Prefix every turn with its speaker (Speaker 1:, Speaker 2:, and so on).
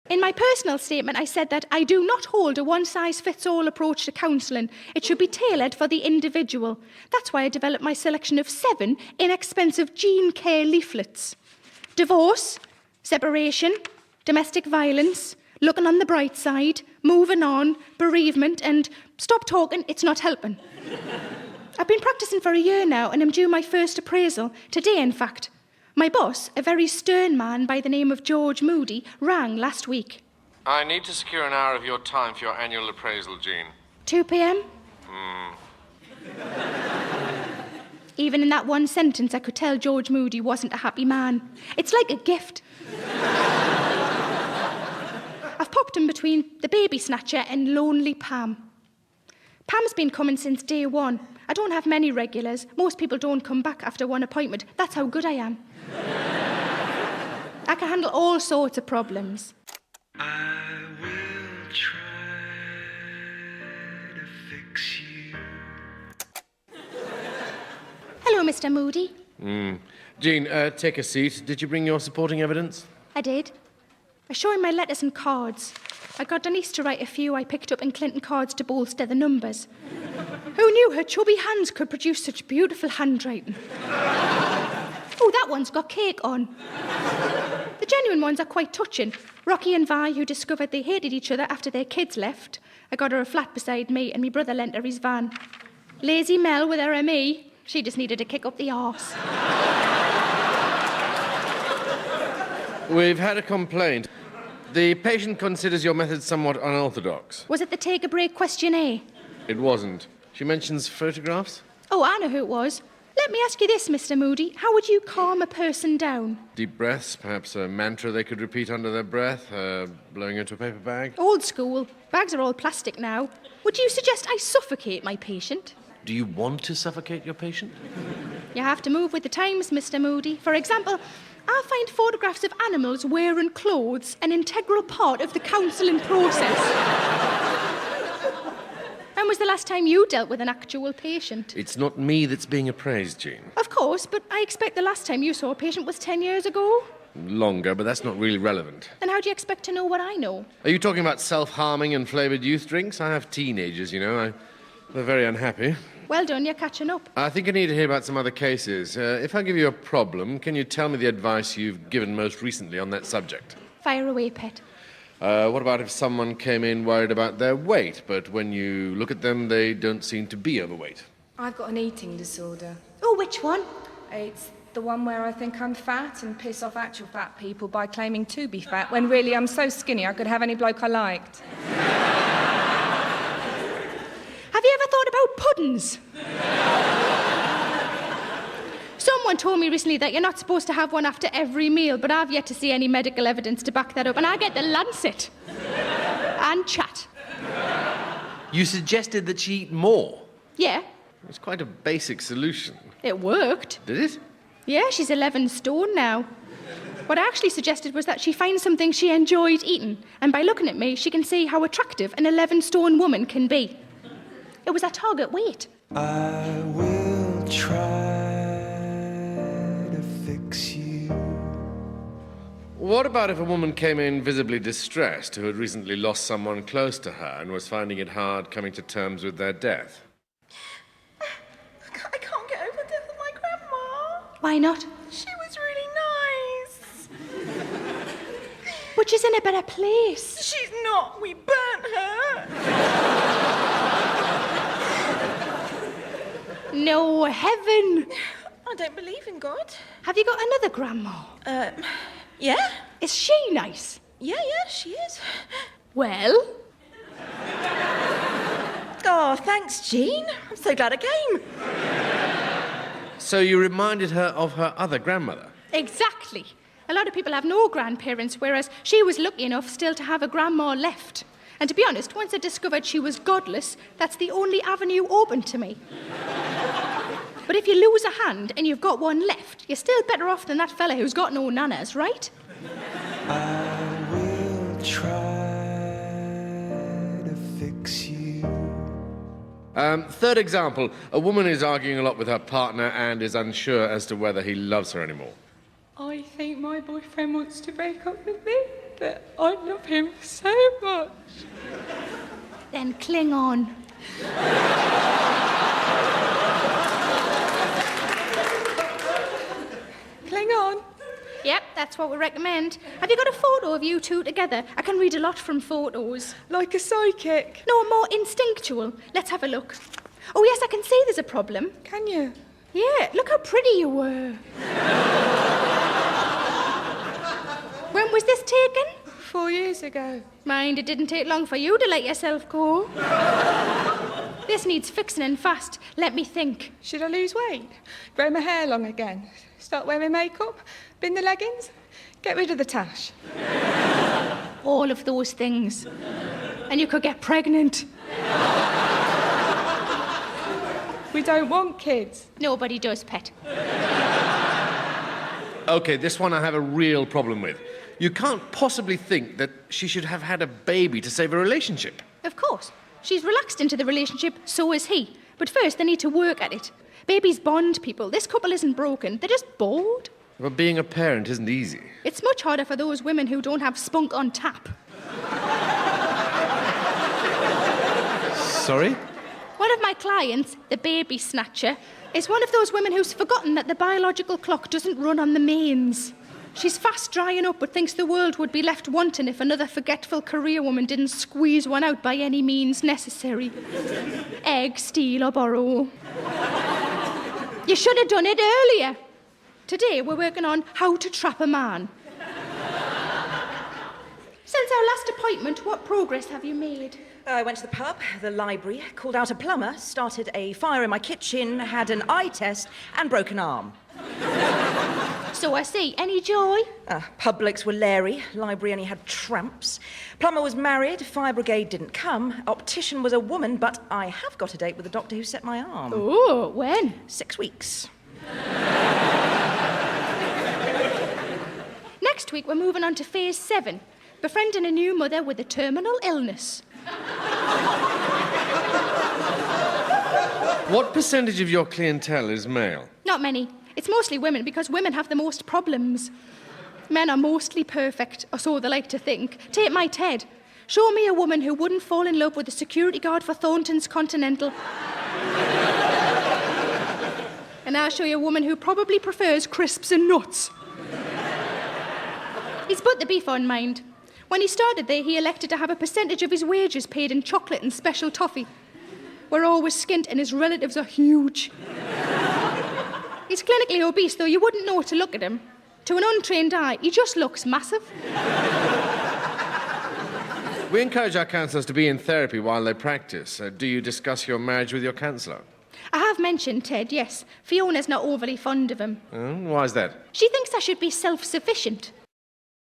Speaker 1: In my personal statement, I said that I do not hold a one-size-fits-all approach to counselling. It should be tailored for the individual. That's why I developed my selection of 7 inexpensive gene care leaflets. Divorce, separation, domestic violence, looking on the bright side, moving on, bereavement, and stop talking, it's not helping. I've been practising for a year now, and I'm due my first appraisal. Today, in fact. My boss, a very stern man by the name of George Moody, rang last week.
Speaker 2: I need to secure an hour of your time for your annual appraisal, Jean.
Speaker 1: 2 p.m? Even in that one sentence, I could tell George Moody wasn't a happy man. It's like a gift. I've popped him between the baby snatcher and lonely Pam. Pam's been coming since day one. I don't have many regulars. Most people don't come back after one appointment. That's how good I am. I can handle all sorts of problems.
Speaker 3: I will try to fix you.
Speaker 1: Hello, Mr. Moody.
Speaker 2: Jean, take a seat. Did you bring your supporting evidence?
Speaker 1: I did. I show him my letters and cards. I got Denise to write a few I picked up in Clinton cards to bolster the numbers. Who knew her chubby hands could produce such beautiful handwriting? Oh, that one's got cake on. The genuine ones are quite touching. Rocky and Vi, who discovered they hated each other after their kids left. I got her a flat beside me and my brother lent her his van. Lazy Mel with her ME. She just needed a kick up the arse.
Speaker 2: We've had a complaint. The patient considers your method somewhat unorthodox.
Speaker 1: Was it the take-a-break questionnaire?
Speaker 2: It wasn't. She mentions photographs.
Speaker 1: Oh, I know who it was. Let me ask you this, Mr. Moody. How would you calm a person down?
Speaker 2: Deep breaths, perhaps a mantra they could repeat under their breath, blowing into a paper bag.
Speaker 1: Old school. Bags are all plastic now. Would you suggest I suffocate my patient?
Speaker 2: Do you want to suffocate your patient?
Speaker 1: You have to move with the times, Mr. Moody. For example, I find photographs of animals wearing clothes an integral part of the counselling process. When was the last time you dealt with an actual patient?
Speaker 2: It's not me that's being appraised, Jean.
Speaker 1: Of course, but I expect the last time you saw a patient was 10 years ago.
Speaker 2: Longer, but that's not really relevant.
Speaker 1: Then how do you expect to know what I know?
Speaker 2: Are you talking about self-harming and flavoured youth drinks? I have teenagers, you know. They're very unhappy.
Speaker 1: Well done, you're catching up.
Speaker 2: I think I need to hear about some other cases. If I give you a problem, can you tell me the advice you've given most recently on that subject?
Speaker 1: Fire away, pet.
Speaker 2: What about if someone came in worried about their weight, but when you look at them, they don't seem to be overweight?
Speaker 4: I've got an eating disorder.
Speaker 1: Oh, which one?
Speaker 4: It's the one where I think I'm fat and piss off actual fat people by claiming to be fat, when really I'm so skinny I could have any bloke I liked.
Speaker 1: Have you ever thought about puddings? Someone told me recently that you're not supposed to have one after every meal, but I've yet to see any medical evidence to back that up, and I get the Lancet. And chat.
Speaker 2: You suggested that she eat more.
Speaker 1: Yeah,
Speaker 2: It's quite a basic solution.
Speaker 1: it worked.
Speaker 2: Did it?
Speaker 1: Yeah, she's 11 stone now. What I actually suggested was that she find something she enjoyed eating, and by looking at me, she can see how attractive an 11-stone woman can be. It was her target weight.
Speaker 3: I will try to fix you.
Speaker 2: What about if a woman came in visibly distressed who had recently lost someone close to her and was finding it hard coming to terms with their death?
Speaker 5: I can't get over the death of my grandma.
Speaker 1: Why not?
Speaker 5: She was really nice.
Speaker 1: But she's in a better place.
Speaker 5: She's not. We burnt her.
Speaker 1: No heaven.
Speaker 5: I don't believe in God.
Speaker 1: Have you got another grandma?
Speaker 5: Yeah?
Speaker 1: Is she nice?
Speaker 5: Yeah, she is.
Speaker 1: Well,
Speaker 5: Oh, thanks, Jean. I'm so glad I came.
Speaker 2: So you reminded her of her other grandmother?
Speaker 1: exactly. A lot of people have no grandparents, whereas she was lucky enough still to have a grandma left. And to be honest, once I discovered she was godless, that's the only avenue open to me. But if you lose a hand and you've got one left, you're still better off than that fella who's got no nanas, right?
Speaker 3: I will try to fix you.
Speaker 2: Third example, a woman is arguing a lot with her partner and is unsure as to whether he loves her anymore.
Speaker 6: I think my boyfriend wants to break up with me.
Speaker 4: that I love him so much.
Speaker 1: Then cling on.
Speaker 4: Cling on.
Speaker 1: Yep, that's what we recommend. Have you got a photo of you two together? I can read a lot from photos.
Speaker 4: Like a psychic.
Speaker 1: No, more instinctual. Let's have a look. Oh, yes, I can see there's a problem.
Speaker 4: Can you?
Speaker 1: Yeah, look how pretty you were. When was this taken?
Speaker 4: 4 years ago.
Speaker 1: Mind, it didn't take long for you to let yourself go. This needs fixing and fast. Let me think.
Speaker 4: Should I lose weight? Grow my hair long again? Start wearing makeup? Bin the leggings? Get rid of the tash?
Speaker 1: All of those things. And you could get pregnant.
Speaker 4: We don't want kids.
Speaker 1: Nobody does, pet.
Speaker 2: Okay, this one I have a real problem with. You can't possibly think that she should have had a baby to save a relationship.
Speaker 1: Of course. She's relaxed into the relationship, so is he. But first, they need to work at it. Babies bond people. This couple isn't broken. They're just bored.
Speaker 2: But being a parent isn't easy.
Speaker 1: It's much harder for those women who don't have spunk on tap.
Speaker 2: Sorry?
Speaker 1: One of my clients, the baby snatcher, is one of those women who's forgotten that the biological clock doesn't run on the mains. She's fast drying up but thinks the world would be left wanting if another forgetful career woman didn't squeeze one out by any means necessary. Egg, steal or borrow. You should have done it earlier. Today we're working on how to trap a man. Since our last appointment, what progress have you made?
Speaker 5: I went to the pub, the library, called out a plumber, started a fire in my kitchen, had an eye test, and broke an arm.
Speaker 1: So I see. Any joy?
Speaker 5: Publics were leery, library only had tramps. Plumber was married, fire brigade didn't come. Optician was a woman, but I have got a date with the doctor who set my arm.
Speaker 1: Oh, when?
Speaker 5: 6 weeks.
Speaker 1: Next week, we're moving on to phase 7. Befriending a new mother with a terminal illness.
Speaker 2: What percentage of your clientele is male?
Speaker 1: Not many. It's mostly women because women have the most problems. Men are mostly perfect, or so they like to think. Take my Ted. Show me a woman who wouldn't fall in love with the security guard for Thornton's Continental. And I'll show you a woman who probably prefers crisps and nuts. He's put the beef on mind. When he started there, he elected to have a percentage of his wages paid in chocolate and special toffee. We're always skint and his relatives are huge. He's clinically obese, though you wouldn't know to look at him. To an untrained eye, he just looks massive.
Speaker 2: We encourage our counsellors to be in therapy while they practice. Do you discuss your marriage with your counsellor?
Speaker 1: I have mentioned Ted, yes. Fiona's not overly fond of him.
Speaker 2: Why is that?
Speaker 1: She thinks I should be self-sufficient.